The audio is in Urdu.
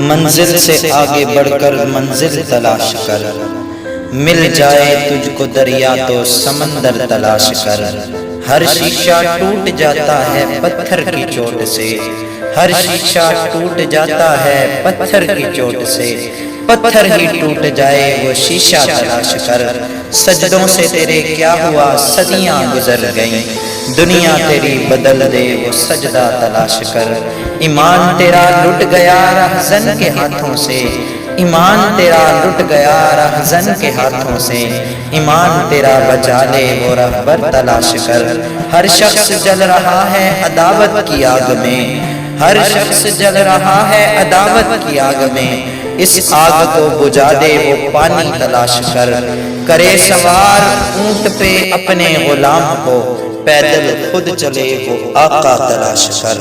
منزل سے آگے بڑھ کر منزل تلاش کر، مل جائے تجھ کو دریا تو سمندر تلاش کر۔ ہر شیشہ ٹوٹ جاتا ہے پتھر کی چوٹ سے، ہر شیشہ ٹوٹ جاتا ہے پتھر کی چوٹ سے، پتھر ہی ٹوٹ جائے وہ شیشہ تلاش کر۔ سجدوں سے تیرے کیا ہوا صدیاں گزر گئیں، دنیا تیری بدل دے وہ سجدہ تلاش کر۔ ایمان تیرا لٹ گیا رہزن کے ہاتھوں سے، ایمان تیرا لٹ گیا رہزن کے ہاتھوں سے، ایمان تیرا بچا لے وہ رہبر تلاش کر۔ ہر شخص جل رہا ہے عداوت کی آگ میں، ہر شخص جل رہا ہے عداوت کی آگ میں، اس آگ کو بجھا دے وہ پانی تلاش کر۔ کرے سوار اونٹ پہ اپنے غلام کو، پیدل خود چلے وہ آقا تلاش کر۔